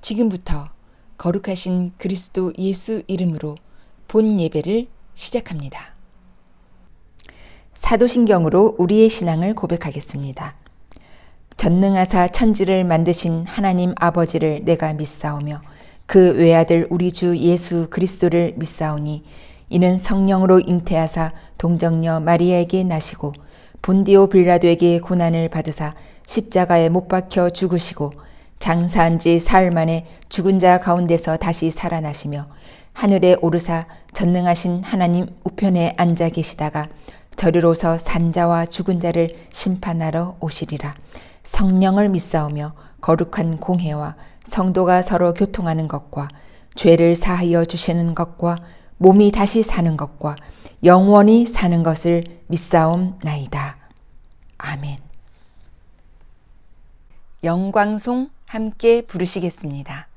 지금부터 거룩하신 그리스도 예수 이름으로 본 예배를 시작합니다. 사도신경으로 우리의 신앙을 고백하겠습니다. 전능하사 천지를 만드신 하나님 아버지를 내가 믿사오며 그 외아들 우리 주 예수 그리스도를 믿사오니 이는 성령으로 잉태하사 동정녀 마리아에게 나시고 본디오 빌라도에게 고난을 받으사 십자가에 못 박혀 죽으시고 장사한 지 사흘 만에 죽은 자 가운데서 다시 살아나시며 하늘에 오르사 전능하신 하나님 우편에 앉아 계시다가 저리로서 산자와 죽은 자를 심판하러 오시리라. 성령을 믿사오며 거룩한 공회와 성도가 서로 교통하는 것과 죄를 사하여 주시는 것과 몸이 다시 사는 것과 영원히 사는 것을 믿사옵나이다. 아멘. 영광송 함께 부르시겠습니다.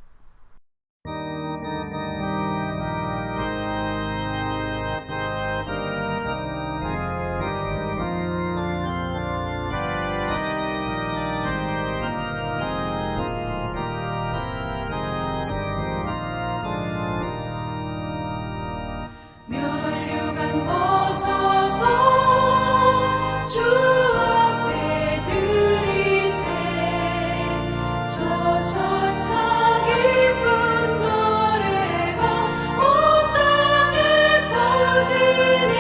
멸류관 벗어서 주 앞에 들이세 저 천사 기쁜 노래가 온 땅에 퍼지네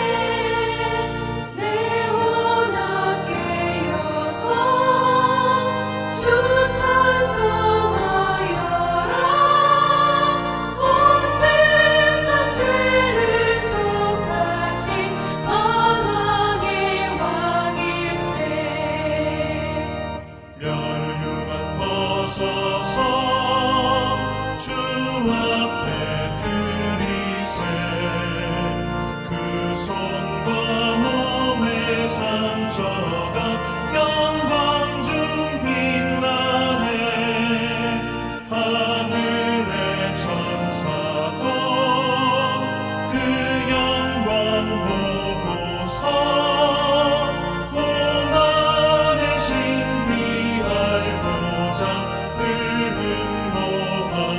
내 혼합 깨어서 주 찬송하여라 온 백성 죄를 속하신 만왕의 왕일세 멸류관 벗어서 주 앞에 들이세 그 손과 몸의 상처가 영광 중 빛나네 하늘의 천사도 그 영광 보고서 고난의 신비알고자 늘 흠모하도다.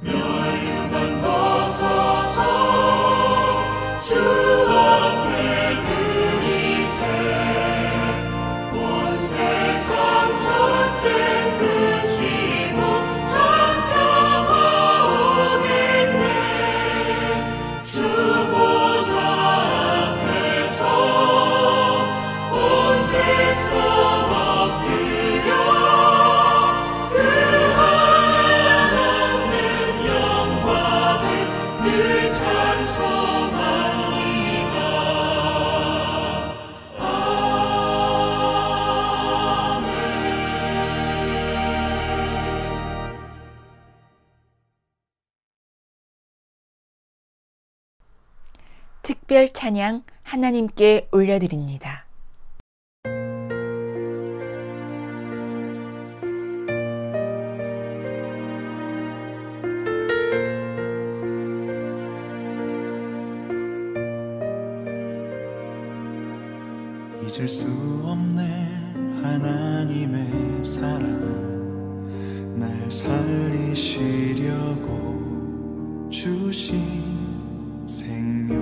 멸류관 벗어서 주 앞에 들이세 온 세상 전쟁 그치고 참평화 오겠네 주 보좌 앞에서 온 백성 엎드려 그 하나님 영광을 늘 찬송합니다. 아멘. 특별 찬양 하나님께 올려드립니다. 잊을 수 없네 하나님의 사랑 날 살리시려고 주신 생명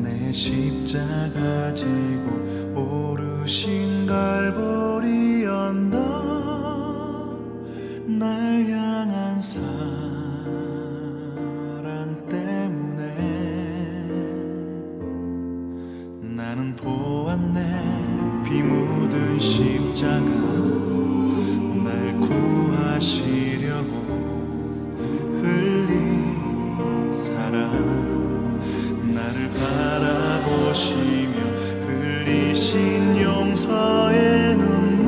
내 십자가 지고 오르신 갈보리 언덕 날 향한 사랑 때문에 나는 보았네 피 묻은 십자가 날 구하시려고 흘린 사랑 나를 바라보시며 흘리신 용서의 눈물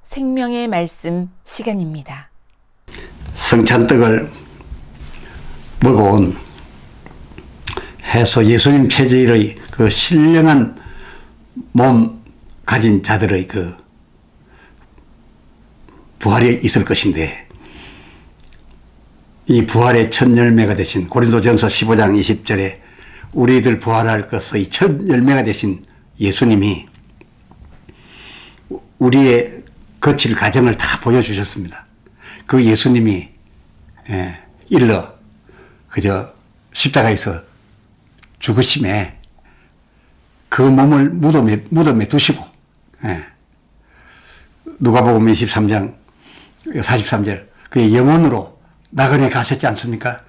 생명의 말씀 시간입니다. 성찬떡을 먹어온 해서 예수님 체질의 그 신령한 몸 가진 자들의 그 부활이 있을 것인데, 이 부활의 첫 열매가 되신 고린도전서 15장 20절에 우리들 부활할 것의 첫 열매가 되신 예수님이 우리의 거칠 가정을 다 보여주셨습니다. 그 예수님이 일러 그저 십자가에서 죽으심에 그 몸을 무덤에 두시고, 누가복음 23장 43절 그의 영혼으로 낙원에 가셨지 않습니까?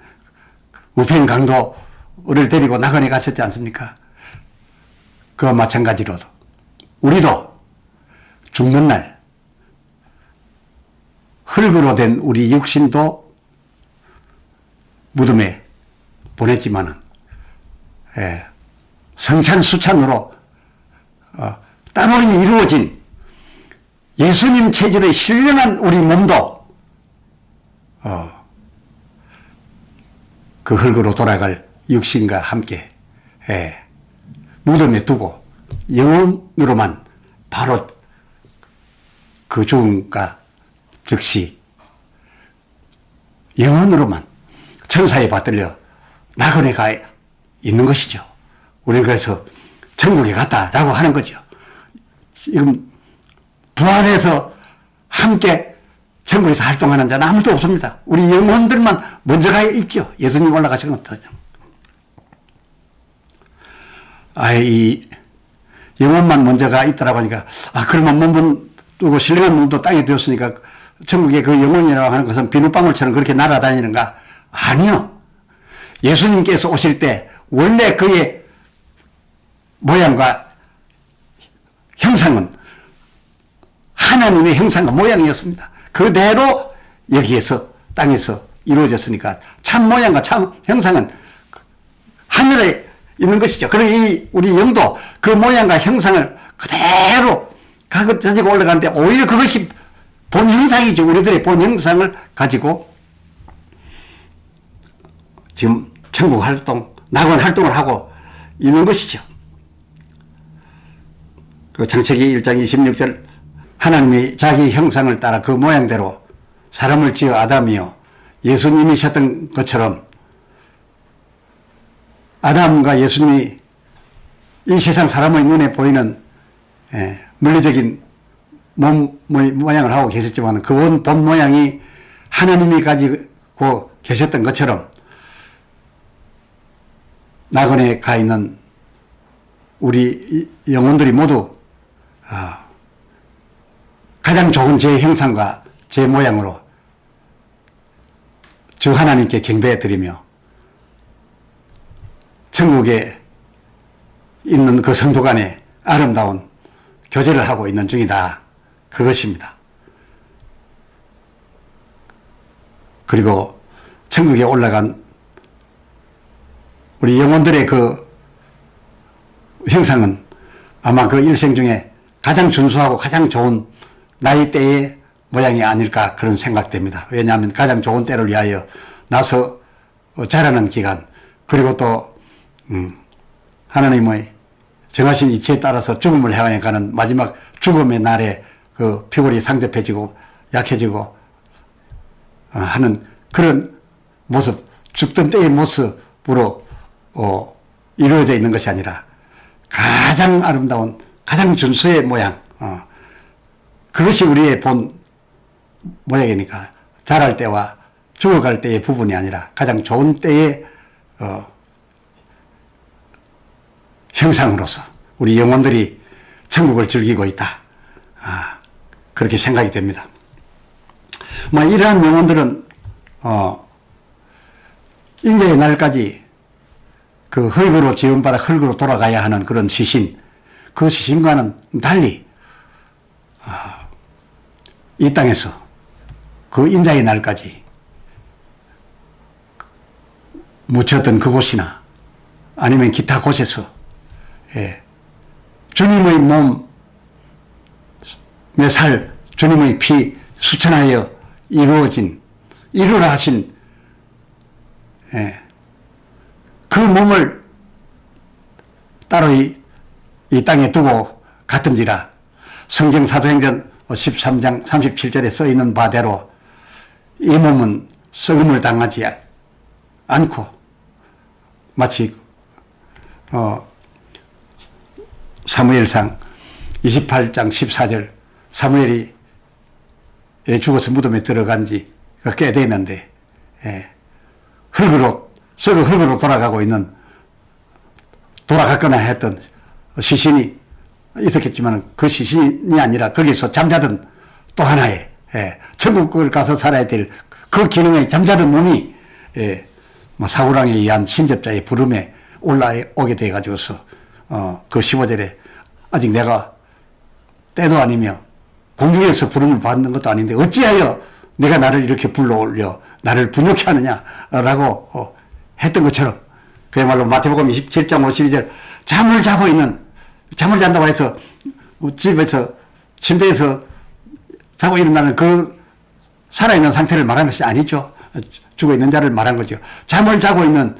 우편 강도를 데리고 낙원에 가셨지 않습니까? 그와 마찬가지로도 우리도 죽는 날 흙으로 된 우리 육신도 무덤에 보냈지만은, 성찬 수찬으로 따로 이루어진 예수님 체질의 신령한 우리 몸도 그 흙으로 돌아갈 육신과 함께 무덤에 두고 영혼으로만 바로 그 죽음과 즉시 영혼으로만 천사에 받들려 낙원에 가 있는 것이죠. 우리는 그래서 천국에 갔다라고 하는 거죠. 지금 부활해서 함께 천국에서 활동하는 자는 아무도 없습니다. 우리 영혼들만 먼저 가 있죠. 예수님 올라가신 것도. 이 영혼만 먼저 가 있다라고 하니까, 그러면 몸은 두고 신령한 몸도 땅에 되었으니까 천국의 그 영혼이라고 하는 것은 비눗방울처럼 그렇게 날아다니는가? 아니요. 예수님께서 오실 때 원래 그의 모양과 형상은 하나님의 형상과 모양이었습니다. 그대로 여기에서 땅에서 이루어졌으니까 참 모양과 참 형상은 하늘에 있는 것이죠. 그러니 우리 영도 그 모양과 형상을 그대로 가지고 올라가는데, 오히려 그것이 본 형상이죠. 우리들의 본 형상을 가지고 지금 천국 활동, 낙원 활동을 하고 있는 것이죠. 그 창세기 1장 26절 하나님이 자기 형상을 따라 그 모양대로 사람을 지어 아담이요 예수님이셨던 것처럼 아담과 예수님이 이 세상 사람의 눈에 보이는 물리적인 몸 모양을 하고 계셨지만 그 본 모양이 하나님이 가지고 계셨던 것처럼 낙원에 가 있는 우리 영혼들이 모두 가장 좋은 제 형상과 제 모양으로 주 하나님께 경배해 드리며 천국에 있는 그 성도 간에 아름다운 교제를 하고 있는 중이다. 그것입니다. 그리고 천국에 올라간 우리 영혼들의 그 형상은 아마 그 일생 중에 가장 준수하고 가장 좋은 나이대의 모양이 아닐까 그런 생각됩니다. 왜냐하면 가장 좋은 때를 위하여 나서 자라는 기간, 그리고 또 하나님의 정하신 이치에 따라서 죽음을 향해 가는 마지막 죽음의 날에 그 피골이 상접해지고 약해지고 하는 그런 모습, 죽던 때의 모습으로 이루어져 있는 것이 아니라 가장 아름다운 가장 준수의 모양, 그것이 우리의 본 모양이니까 자랄 때와 죽어갈 때의 부분이 아니라 가장 좋은 때의 형상으로서 우리 영혼들이 천국을 즐기고 있다. 그렇게 생각이 됩니다. 이러한 영혼들은 인자의 날까지 그 흙으로 지음받아 흙으로 돌아가야 하는 그런 시신, 그 시신과는 달리 이 땅에서 그 인자의 날까지 묻혔던 그곳이나 아니면 기타 곳에서 주님의 몸의 살, 주님의 피 수천하여 이루라 하신 그 몸을 따로 이 땅에 두고 갔던지라. 성경 사도행전 13장 37절에 써 있는 바대로 이 몸은 썩음을 당하지 않고 마치 사무엘상 28장 14절 사무엘이 죽어서 무덤에 들어간 지가 꽤 됐는데 썩은 흙으로 돌아갔거나 했던 시신이 있었겠지만 그 시신이 아니라 거기서 잠자던 또 하나의 천국을 가서 살아야 될 그 기능의 잠자던 몸이 사우랑에 의한 신접자의 부름에 올라오게 돼 가지고서 그 15절에 아직 내가 때도 아니며 공중에서 부름을 받는 것도 아닌데 어찌하여 내가 나를 이렇게 불러올려 나를 분욕케 하느냐라고 했던 것처럼 그야말로 마태복음 27장 52절 잠을 잔다고 해서 집에서 침대에서 자고 일어나는 그 살아있는 상태를 말한 것이 아니죠. 죽어있는 자를 말한 거죠. 잠을 자고 있는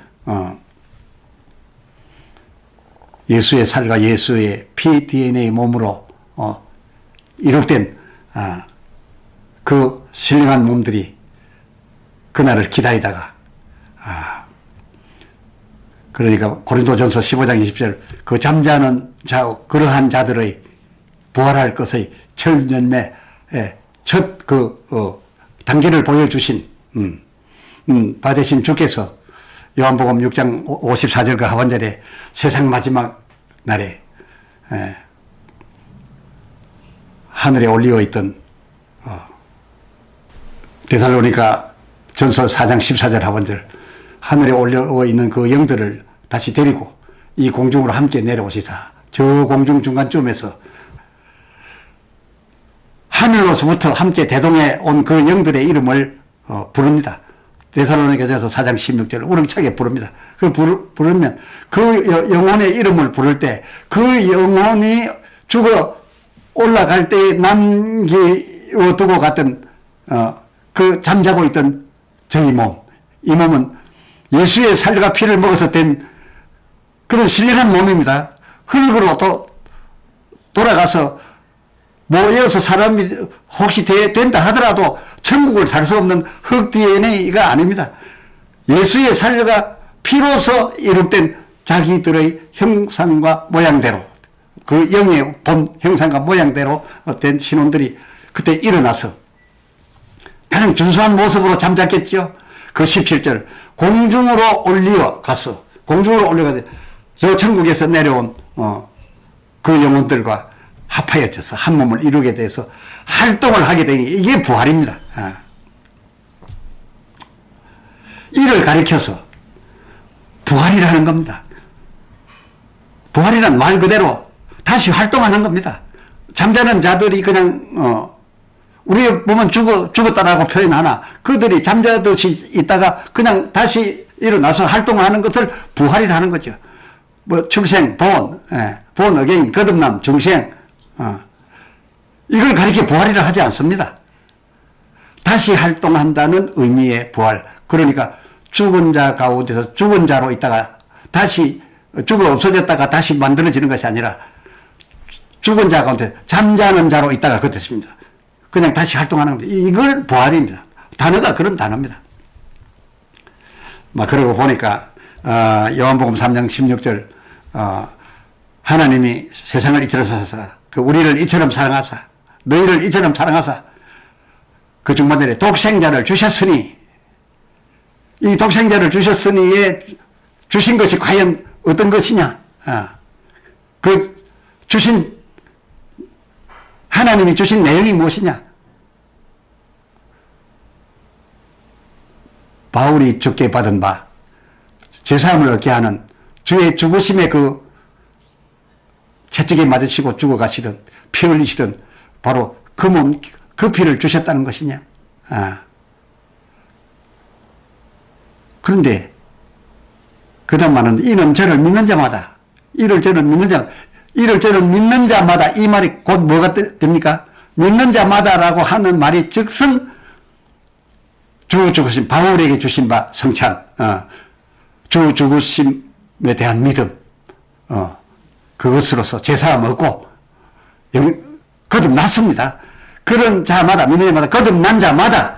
예수의 살과 예수의 피 DNA 몸으로 이룩된 그 신령한 몸들이 그날을 기다리다가 그러니까 고린도전서 15장 20절 그 잠자는 그러한 자들의 부활할 것의 철년매 첫 단계를 보여주신 받으신 주께서 요한복음 6장 54절과 하반절에 세상 마지막 날에 하늘에 올리어 있던 데살로니가 전서 4장 14절 하반절 하늘에 올려 있는 그 영들을 다시 데리고 이 공중으로 함께 내려오시사 저 공중 중간쯤에서 하늘로서부터 함께 대동해 온 그 영들의 이름을 부릅니다. 데살로니가전서 4장 16절을 우렁차게 부릅니다. 그 부르면 그 영혼의 이름을 부를 때 그 영혼이 죽어 올라갈 때 남겨두고 갔던 그 잠자고 있던 저희 몸, 이 몸은 예수의 살과 피를 먹어서 된 그런 신령한 몸입니다. 흙으로 또 돌아가서 모여서 사람이 혹시 된다 하더라도 천국을 살 수 없는 흙 DNA가 아닙니다. 예수의 살과 피로서 이룩된 자기들의 형상과 모양대로 그 영의 본 형상과 모양대로 된 신혼들이 그때 일어나서 가장 준수한 모습으로 잠잤겠죠. 그 17절 공중으로 올려가서 저 천국에서 내려온 그 영혼들과 합하여져서 한 몸을 이루게 돼서 활동을 하게 되니 이게 부활입니다. 이를 가리켜서 부활이라는 겁니다. 부활이란 말 그대로 다시 활동하는 겁니다. 잠자는 자들이 그냥 우리 보면 죽었다라고 표현하나 그들이 잠자듯이 있다가 그냥 다시 일어나서 활동하는 것을 부활이라는 거죠. 뭐 출생, 본 어게인, 거듭남, 중생 이걸 가리켜 부활이라 하지 않습니다. 다시 활동한다는 의미의 부활. 그러니까 죽은 자 가운데서 죽은 자로 있다가 다시 죽어 없어졌다가 다시 만들어지는 것이 아니라 죽은 자 가운데 잠자는 자로 있다가 그 뜻입니다. 그냥 다시 활동하는 겁니다. 이걸 부활입니다. 단어가 그런 단어입니다. 그러고 보니까 요한복음 3장 16절 하나님이 세상을 이처럼 사랑하사 우리를 이처럼 사랑하사 너희를 이처럼 사랑하사 그 중반절에 독생자를 주셨으니 이 독생자를 주셨으니에 주신 것이 과연 어떤 것이냐 그 주신 하나님이 주신 내용이 무엇이냐 바울이 죽게 받은 바 죄사함을 얻게 하는 주의 죽으심의 그 채찍에 맞으시고 죽어가시던 피 흘리시던 바로 그 몸, 그 피를 주셨다는 것이냐. 그런데 그 다음 말은 이는 저를 믿는 자마다 이를 저는 믿는 자마다 이 말이 곧 뭐가 됩니까? 믿는 자마다라고 하는 말이 즉슨 주 죽으심, 바울에게 주신 바 성찬, 주 죽으심에 대한 믿음, 그것으로서 제사함 얻고 거듭났습니다. 그런 자마다, 믿는 자마다, 거듭난 자마다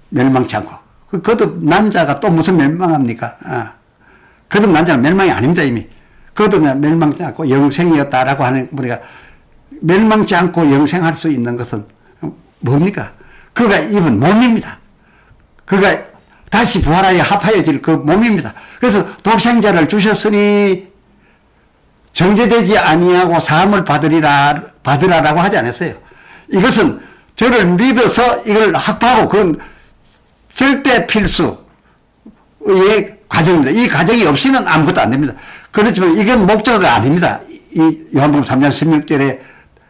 멸망치 않고, 그 거듭난 자가 또 무슨 멸망합니까? 거듭난 자는 멸망이 아닙니다, 이미. 거듭난 멸망치 않고 영생이었다라고 하는 우리가 멸망치 않고 영생할 수 있는 것은 뭡니까? 그가 입은 몸입니다. 그가 다시 부활하여 합하여질 그 몸입니다. 그래서 독생자를 주셨으니 정죄되지 아니하고 사함을 받으라라고 하지 않았어요. 이것은 저를 믿어서 이걸 확보하고 그건 절대 필수의 과정입니다. 이 과정이 없이는 아무것도 안 됩니다. 그렇지만 이건 목적어가 아닙니다. 이 요한복음 3장 16절에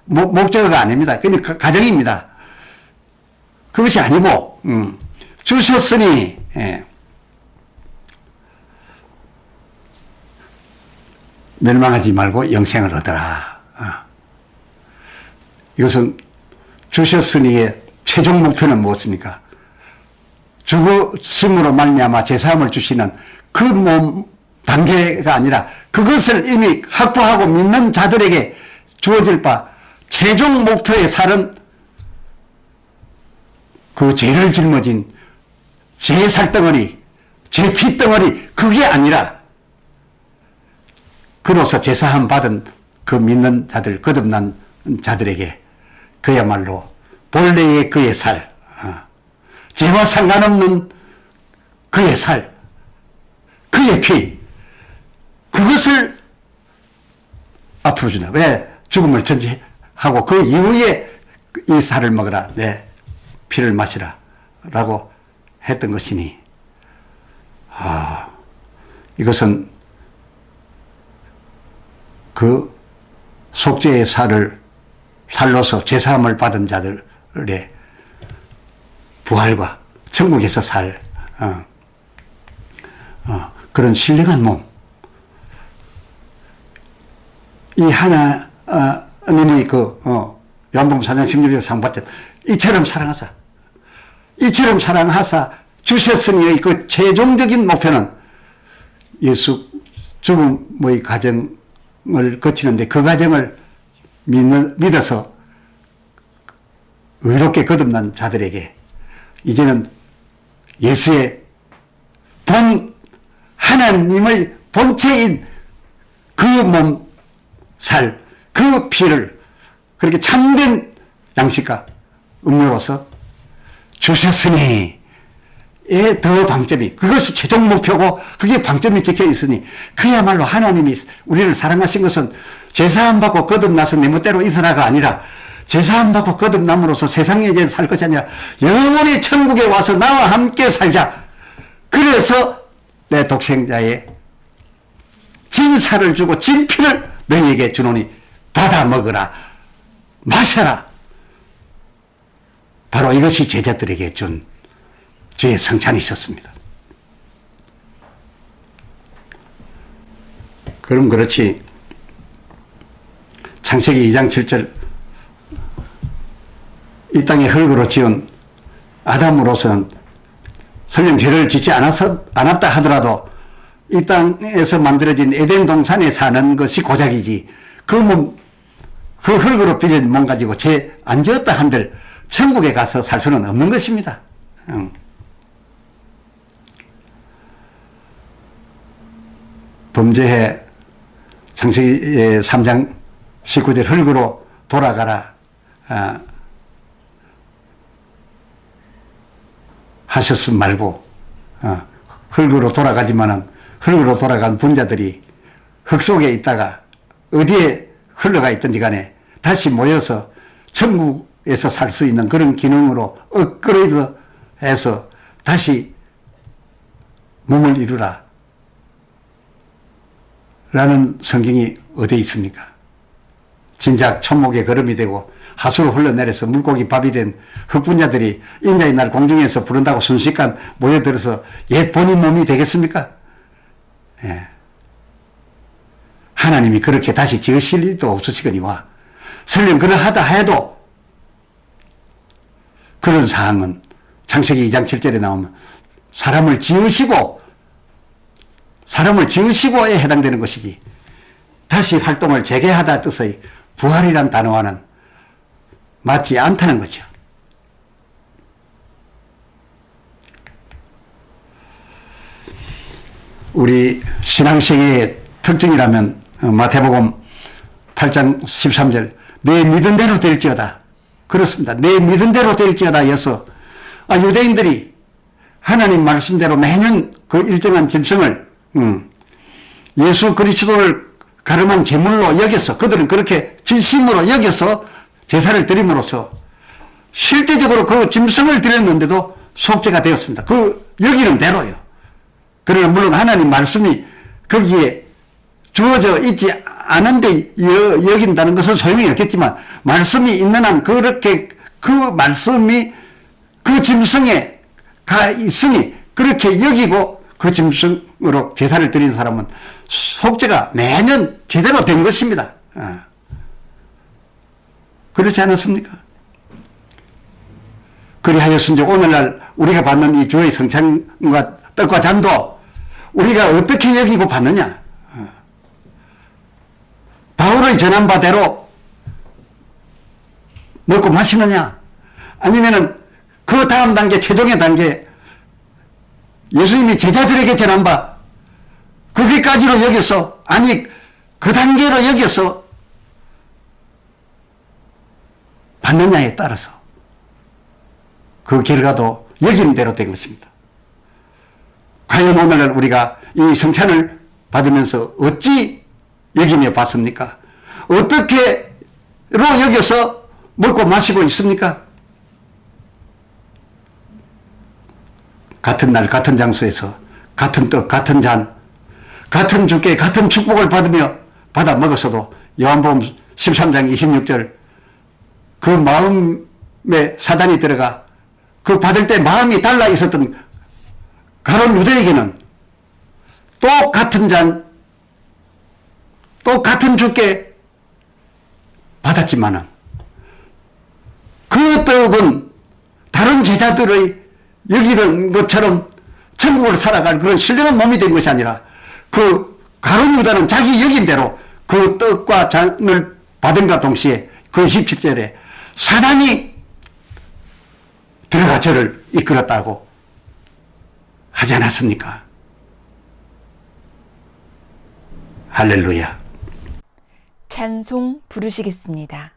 목적어가 아닙니다. 그냥 과정입니다. 그것이 아니고 주셨으니 멸망하지 말고 영생을 얻어라. 이것은 주셨으니의 최종 목표는 무엇입니까? 죽으심으로 말미암아 제사함을 주시는 그 몸 단계가 아니라 그것을 이미 확보하고 믿는 자들에게 주어질 바 최종 목표의 살은 그 죄를 짊어진 죄의 살덩어리, 죄 피덩어리 그게 아니라 그로서 제사함 받은 그 믿는 자들, 거듭난 자들에게 그야말로 본래의 그의 살, 죄와 상관없는 그의 살, 그의 피, 그것을 앞으로 준다. 왜? 죽음을 전제하고 그 이후에 이 살을 먹으라. 내 피를 마시라. 라고 했던 것이니, 이것은 그 속죄의 살로서 제사함을 받은 자들의 부활과 천국에서 살, 그런 신령한 몸, 이 하나님의 요한복음 4장 16절 상받점 이처럼 사랑하사 주셨으니 그 최종적인 목표는 예수 죽음의 과정을 거치는데 그 과정을 믿어서 의롭게 거듭난 자들에게 이제는 예수의 하나님의 본체인 그 몸, 살, 그 피를 그렇게 참된 양식과 음료로서 주셨으니 더 방점이 그것이 최종 목표고 그게 방점이 찍혀 있으니 그야말로 하나님이 우리를 사랑하신 것은 제사함 받고 거듭나서 내 멋대로 있으라가 아니라 제사함 받고 거듭남으로써 세상에 이제 살 것이 아니라 영원히 천국에 와서 나와 함께 살자. 그래서 내 독생자의 진살을 주고 진피를 너희에게 주노니 받아 먹으라 마셔라. 바로 이것이 제자들에게 준 주의 성찬이셨습니다. 그럼 그렇지 창세기 2장 7절 이 땅에 흙으로 지은 아담으로서는 설령 죄를 짓지 않았다 하더라도 이 땅에서 만들어진 에덴 동산에 사는 것이 고작이지 그 흙으로 빚어진 몸 가지고 죄 안 지었다 한들 천국에 가서 살 수는 없는 것입니다. 범죄해 창세기 3장 19절 흙으로 돌아가라 하셨음 말고 흙으로 돌아가지만은 흙으로 돌아간 분자들이 흙 속에 있다가 어디에 흘러가 있든지 간에 다시 모여서 천국에서 살 수 있는 그런 기능으로 업그레이드 해서 다시 몸을 이루라 라는 성경이 어디에 있습니까? 진작 천목에 거름이 되고 하수로 흘러내려서 물고기 밥이 된 흙분자들이 인자의 날 공중에서 부른다고 순식간 모여들어서 옛 본인 몸이 되겠습니까? 예. 하나님이 그렇게 다시 지으실 일도 없으시거니와 설령 그러하다 해도 그런 사항은 창세기 2장 7절에 나오면 사람을 지으시고에 해당되는 것이지 다시 활동을 재개하다 뜻의 부활이란 단어와는 맞지 않다는 거죠. 우리 신앙생애의 특징이라면 마태복음 8장 13절 내 믿은 대로 될지어다. 그렇습니다. 내 믿은 대로 될지어다 여서 유대인들이 하나님 말씀대로 매년 그 일정한 짐승을 예수 그리스도를 가름한 제물로 여겨서 그들은 그렇게 진심으로 여겨서 제사를 드림으로써 실제적으로 그 짐승을 드렸는데도 속죄가 되었습니다. 그 여기는 대로요. 그러나 물론 하나님 말씀이 거기에 주어져 있지 않은데 여긴다는 것은 소용이 없겠지만 말씀이 있는 한 그렇게 그 말씀이 그 짐승에 가 있으니 그렇게 여기고 그 짐승으로 제사를 드린 사람은 속죄가 매년 제대로 된 것입니다. 그렇지 않았습니까? 그리하였은지 오늘날 우리가 받는 이 주의 성찬과 떡과 잔도 우리가 어떻게 여기고 받느냐? 바울의 전한 바대로 먹고 마시느냐? 아니면은 그 다음 단계, 최종의 단계, 예수님이 제자들에게 전한 바, 거기까지로 여겨서, 아니, 그 단계로 여겨서 받느냐에 따라서 그 결과도 여기는 대로 된 것입니다. 과연 오늘날 우리가 이 성찬을 받으면서 어찌 여기며 받습니까? 어떻게로 여겨서 먹고 마시고 있습니까? 같은 날 같은 장소에서 같은 떡 같은 잔 같은 주께 같은 축복을 받아 먹었어도 요한복음 13장 26절 그 마음에 사단이 들어가 그 받을 때 마음이 달라 있었던 가론 유대에게는 똑같은 잔 똑같은 주께 받았지만은 그 떡은 다른 제자들의 여기던 것처럼 천국을 살아갈 그런 신령한 몸이 된 것이 아니라 그 가룟 유다는 자기 여긴 대로 그 떡과 잔을 받은과 동시에 그 17절에 사단이 들어가 저를 이끌었다고 하지 않았습니까? 할렐루야. 찬송 부르시겠습니다.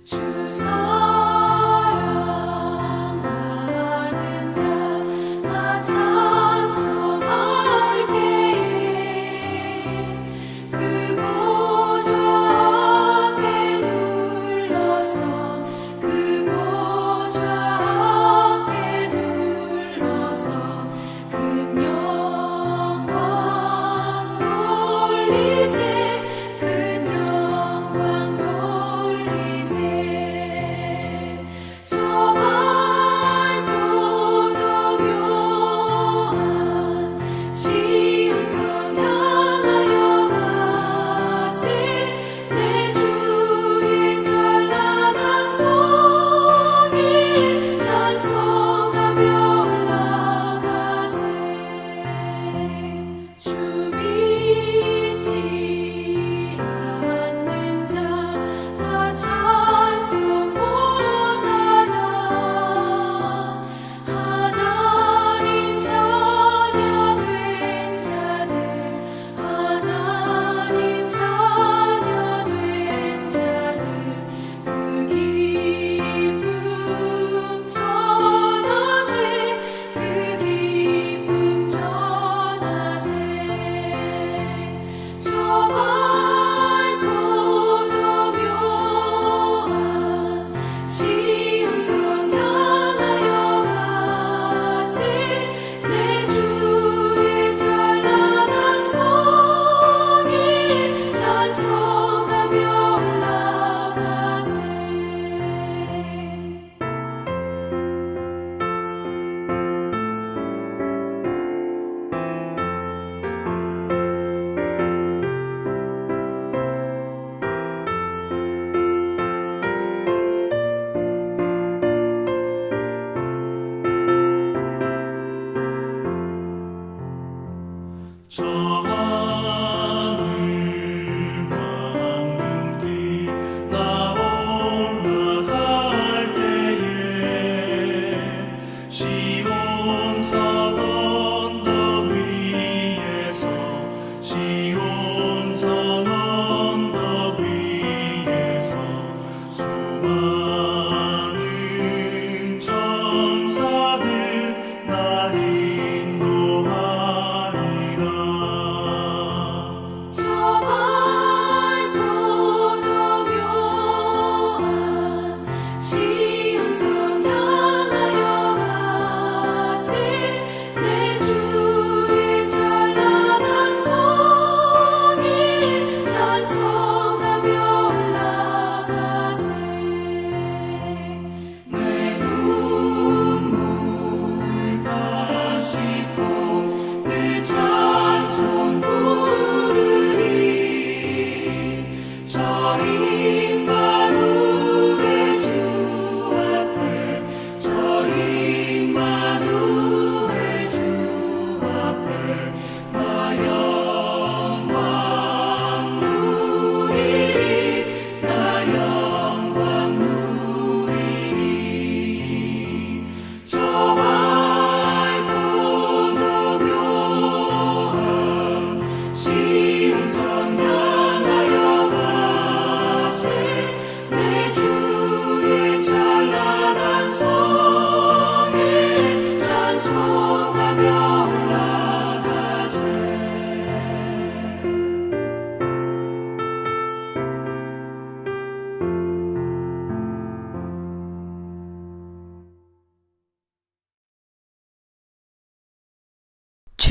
주 사랑하는 자 다 찬송하리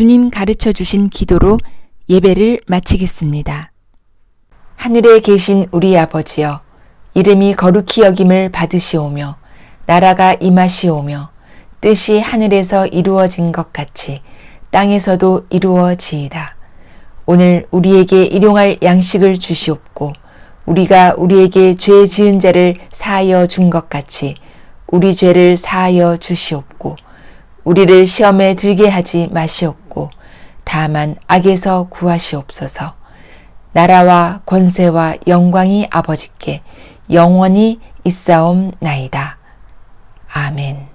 주님 가르쳐 주신 기도로 예배를 마치겠습니다. 하늘에 계신 우리 아버지여, 이름이 거룩히 여김을 받으시오며 나라가 임하시오며 뜻이 하늘에서 이루어진 것 같이 땅에서도 이루어지이다. 오늘 우리에게 일용할 양식을 주시옵고 우리가 우리에게 죄 지은 자를 사하여 준 것 같이 우리 죄를 사하여 주시옵고 우리를 시험에 들게 하지 마시옵고 다만 악에서 구하시옵소서. 나라와 권세와 영광이 아버지께 영원히 있사옵나이다. 아멘.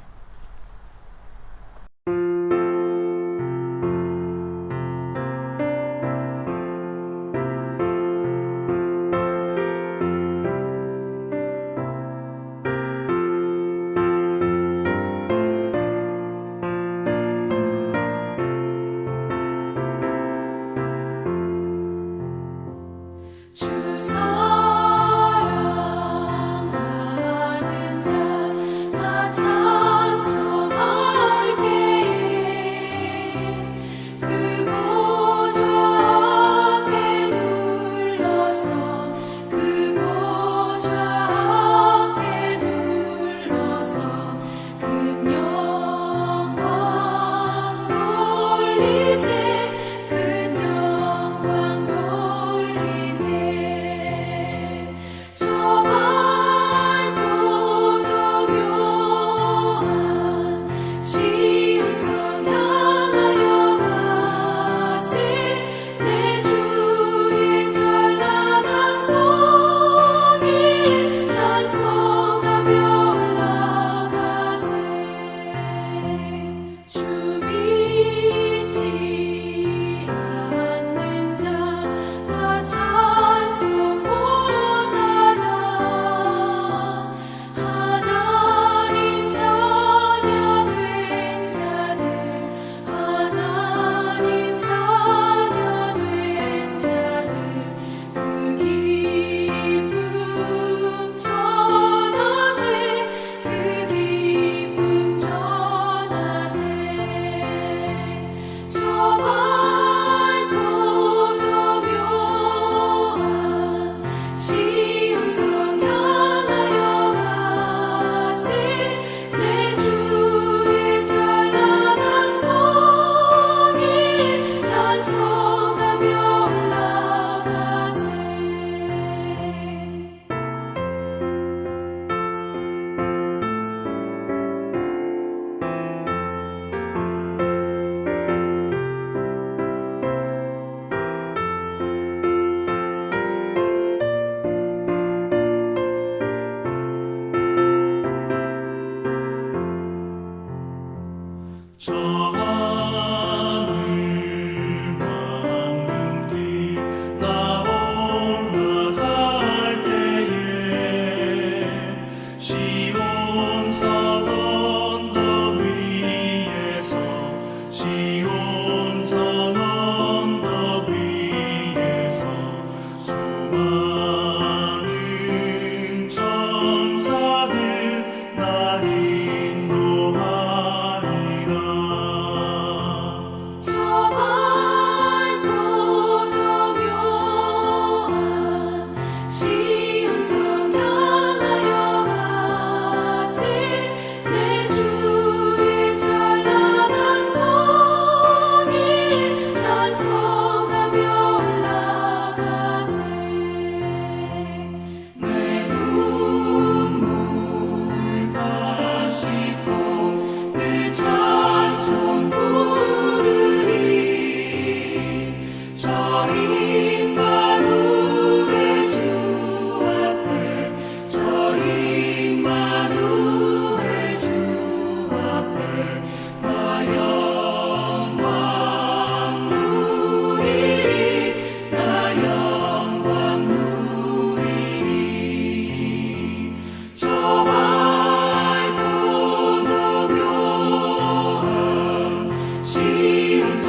주 사랑하는 자 다 찬송할 때에 그 보좌 앞에 둘러서 그 보좌 앞에 둘러서 큰 영광 돌리세 큰 영광 돌리세 저 밝고도 묘한 시온성 향하여 가세 내 주의 찬란한 성에 찬송하며 올라가세 주 믿지 않는 자 다 찬송 못하나 하나님 자녀 된 자들 하나님 자녀 된 자들 그 기쁨 전하세 그 기쁨 전하세 저 밝고도 묘한 시온성 향하여 가세 내 주의 찬란한 성에 찬송하며 올라가세 저 하늘 황금길 나 올라갈 때에 시온성 언덕 위에서 시온성 언덕 위에서 수많은 천사들 날 인도하리라. 저 밝고도 묘한 시온성 향하여 가세 내 주의 찬란한 성에 찬송하며 올라가세 내 눈물 다 씻고 내 찬송 부르리 저 임마누엘 주 앞에 저 임마누엘 주 앞에 나 영광 누리리 나 영광 누리리 저 밝고도 묘한 시온성